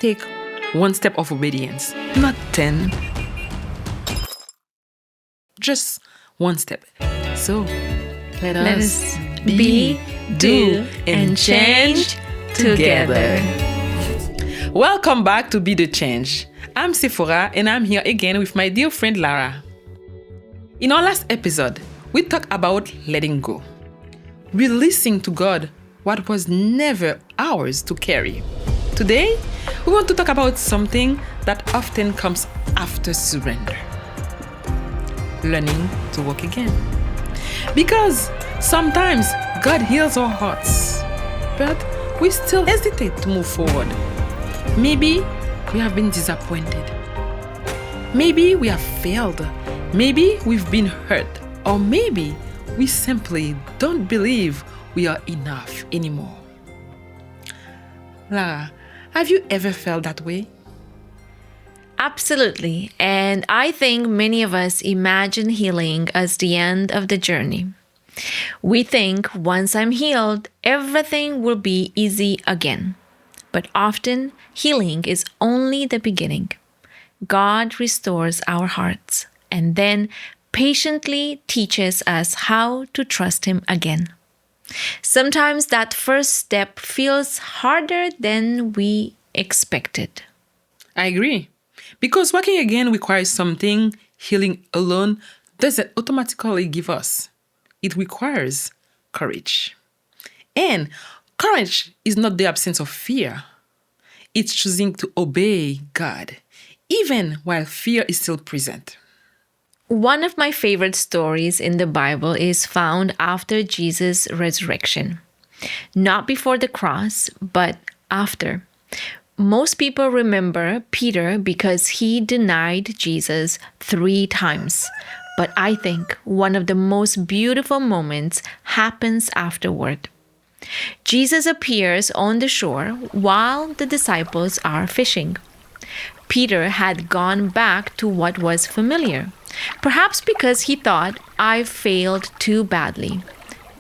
take one step of obedience, not 10. Just one step. So, let us be, do, and change together. Welcome back to Be the Change. I'm Sephora, and I'm here again with my dear friend Lara. In our last episode, we talked about letting go, releasing to God what was never ours to carry. Today, we want to talk about something that often comes after surrender. Learning to walk again. Because sometimes God heals our hearts, but we still hesitate to move forward. Maybe we have been disappointed. Maybe we have failed. Maybe we've been hurt. Or maybe we simply don't believe we are enough anymore. Lara, have you ever felt that way? Absolutely. And I think many of us imagine healing as the end of the journey. We think once I'm healed, everything will be easy again. But often, healing is only the beginning. God restores our hearts and then patiently teaches us how to trust Him again. Sometimes that first step feels harder than we expected. I agree. Because walking again requires something healing alone doesn't automatically give us. It requires courage. And courage is not the absence of fear. It's choosing to obey God, even while fear is still present. One of my favorite stories in the Bible is found after Jesus' resurrection. Not before the cross, but after. Most people remember Peter because he denied Jesus 3 times. But I think one of the most beautiful moments happens afterward. Jesus appears on the shore while the disciples are fishing. Peter had gone back to what was familiar, perhaps because he thought, I failed too badly.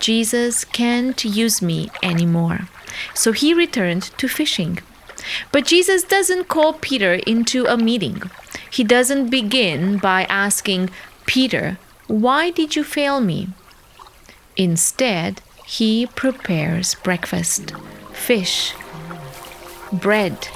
Jesus can't use me anymore. So he returned to fishing. But Jesus doesn't call Peter into a meeting. He doesn't begin by asking, Peter, why did you fail me? Instead, he prepares breakfast, fish, bread,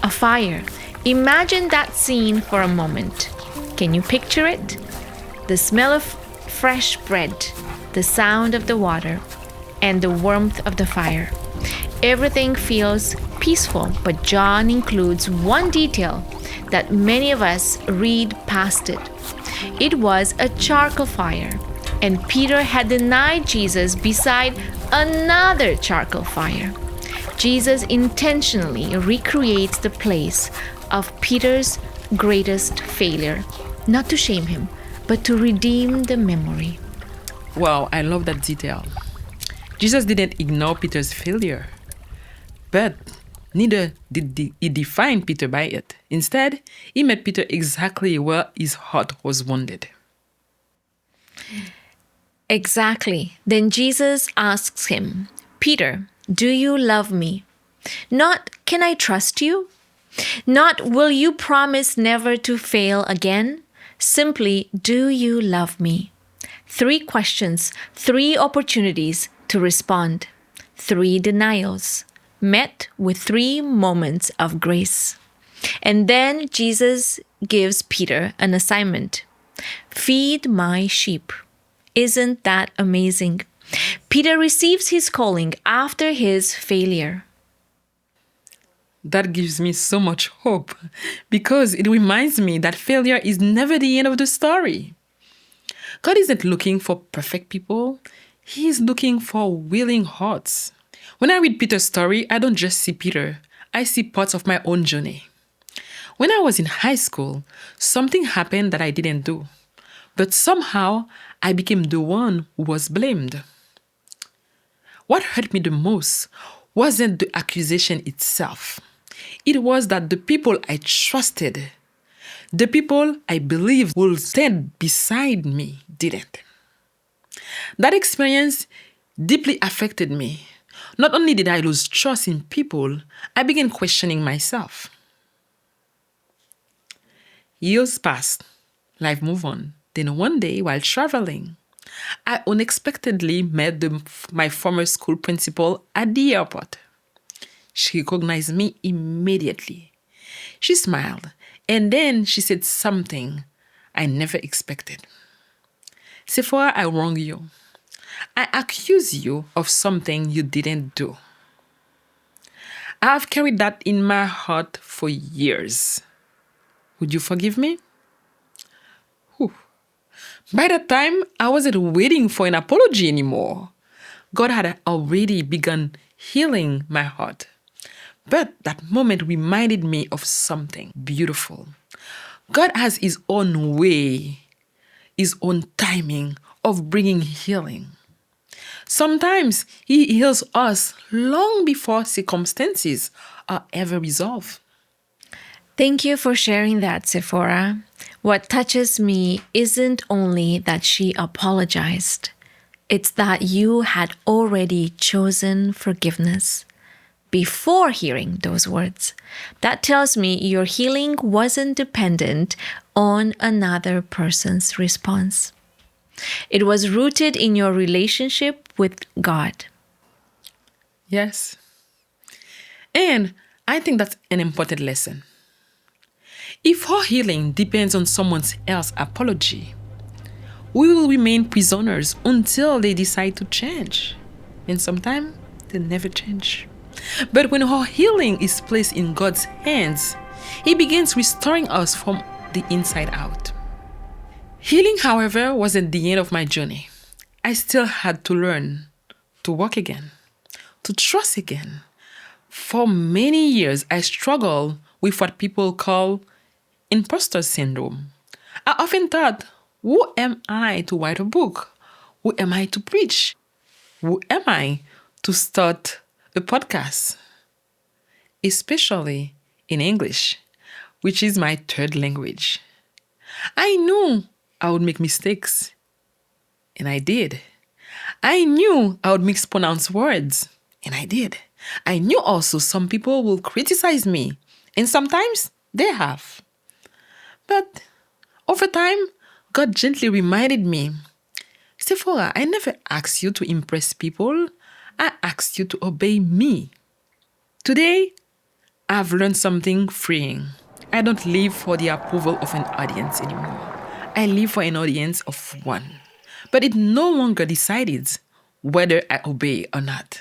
a fire. Imagine that scene for a moment. Can you picture it? The smell of fresh bread, the sound of the water, and the warmth of the fire. Everything feels peaceful, but John includes one detail that many of us read past it. It was a charcoal fire, and Peter had denied Jesus beside another charcoal fire. Jesus intentionally recreates the place of Peter's greatest failure, not to shame him, but to redeem the memory. Wow, I love that detail. Jesus didn't ignore Peter's failure, but neither did he define Peter by it. Instead, he met Peter exactly where his heart was wounded. Exactly. Then Jesus asks him, Peter, do you love me? Not, can I trust you? Not, will you promise never to fail again? Simply, do you love me? 3 questions, 3 opportunities to respond. 3 denials, met with 3 moments of grace. And then Jesus gives Peter an assignment. Feed my sheep. Isn't that amazing? Peter receives his calling after his failure. That gives me so much hope because it reminds me that failure is never the end of the story. God isn't looking for perfect people. He is looking for willing hearts. When I read Peter's story, I don't just see Peter. I see parts of my own journey. When I was in high school, something happened that I didn't do. But somehow, I became the one who was blamed. What hurt me the most wasn't the accusation itself. It was that the people I trusted, the people I believed would stand beside me, didn't. That experience deeply affected me. Not only did I lose trust in people, I began questioning myself. Years passed. Life moved on. Then one day, while traveling, I unexpectedly met my former school principal at the airport. She recognized me immediately. She smiled, and then she said something I never expected. Sephora, I wrong you. I accuse you of something you didn't do. I have carried that in my heart for years. Would you forgive me? Whew. By that time, I wasn't waiting for an apology anymore. God had already begun healing my heart. But that moment reminded me of something beautiful. God has His own way, His own timing of bringing healing. Sometimes He heals us long before circumstances are ever resolved. Thank you for sharing that, Sephora. What touches me isn't only that she apologized, it's that you had already chosen forgiveness before hearing those words. That tells me your healing wasn't dependent on another person's response. It was rooted in your relationship with God. Yes. And I think that's an important lesson. If our healing depends on someone else's apology, we will remain prisoners until they decide to change. And sometimes they never change. But when our healing is placed in God's hands, He begins restoring us from the inside out. Healing, however, wasn't the end of my journey. I still had to learn to walk again, to trust again. For many years, I struggled with what people call imposter syndrome. I often thought, who am I to write a book? Who am I to preach? Who am I to start a podcast? Especially in English, which is my third language. I knew I would make mistakes, and I did. I knew I would mispronounce words, and I did. I knew also some people will criticize me, and sometimes they have. But over time, God gently reminded me, Sephora, I never asked you to impress people. I asked you to obey me. Today, I've learned something freeing. I don't live for the approval of an audience anymore. I live for an audience of one. But it no longer decides whether I obey or not.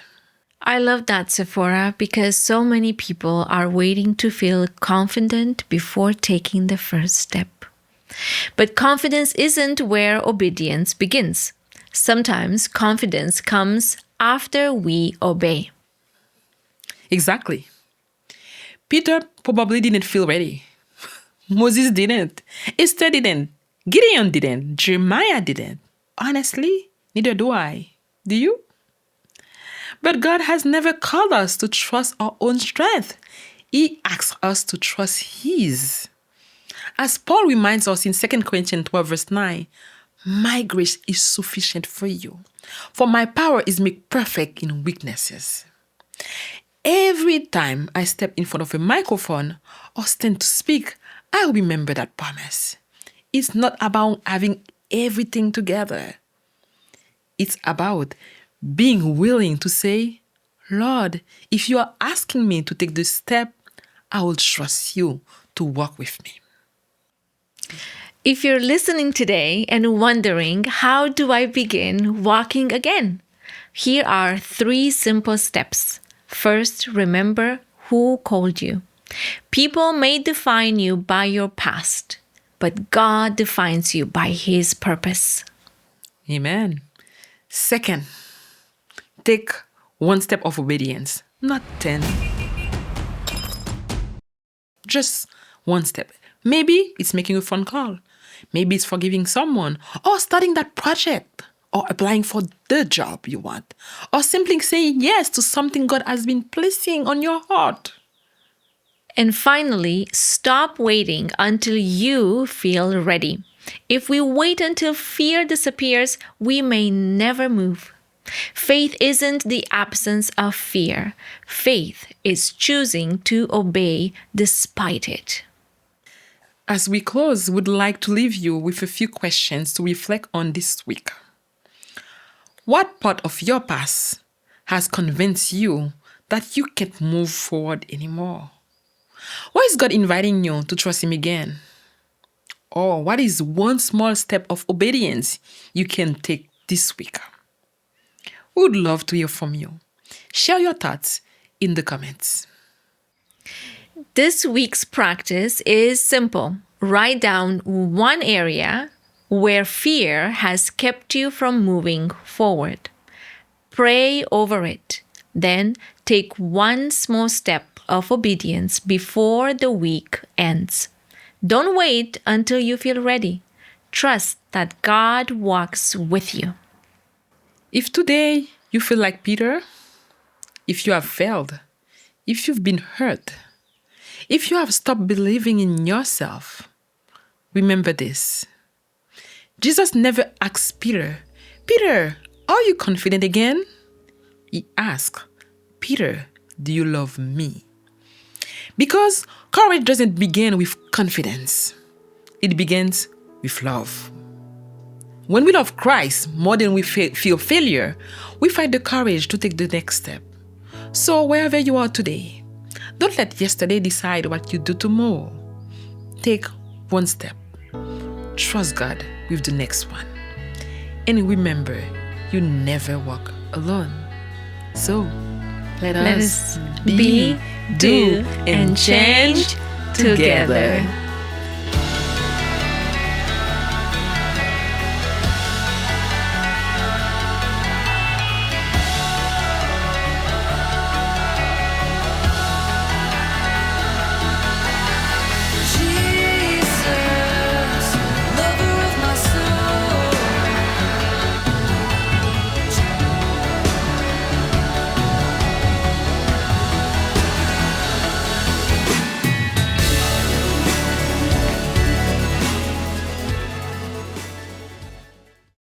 I love that, Sephora, because so many people are waiting to feel confident before taking the first step. But confidence isn't where obedience begins. Sometimes confidence comes after we obey. Exactly. Peter probably didn't feel ready. Moses didn't. Esther didn't. Gideon didn't. Jeremiah didn't. Honestly, neither do I. Do you? But God has never called us to trust our own strength. He asks us to trust His. As Paul reminds us in 2 Corinthians 12, verse 9, my grace is sufficient for you, for my power is made perfect in weaknesses. Every time I step in front of a microphone or stand to speak, I remember that promise. It's not about having everything together. It's about being willing to say, Lord, if you are asking me to take this step, I will trust you to walk with me. If you're listening today and wondering, how do I begin walking again? Here are 3 simple steps. First, remember who called you. People may define you by your past, but God defines you by His purpose. Amen. Second, take one step of obedience, not 10. Just one step. Maybe it's making a phone call. Maybe it's forgiving someone, or starting that project, or applying for the job you want, or simply saying yes to something God has been placing on your heart. And finally, stop waiting until you feel ready. If we wait until fear disappears, we may never move. Faith isn't the absence of fear. Faith is choosing to obey despite it. As we close, we'd like to leave you with a few questions to reflect on this week. What part of your past has convinced you that you can't move forward anymore? Why is God inviting you to trust Him again? Or what is one small step of obedience you can take this week? We would love to hear from you. Share your thoughts in the comments. This week's practice is simple. Write down one area where fear has kept you from moving forward. Pray over it. Then take one small step of obedience before the week ends. Don't wait until you feel ready. Trust that God walks with you. If today you feel like Peter, if you have failed, if you've been hurt, if you have stopped believing in yourself, remember this. Jesus never asked Peter, Peter, are you confident again? He asked, Peter, do you love me? Because courage doesn't begin with confidence. It begins with love. When we love Christ more than we feel failure, we find the courage to take the next step. So wherever you are today, don't let yesterday decide what you do tomorrow. Take one step. Trust God with the next one. And remember, you never walk alone. So, let us be, do, and change together.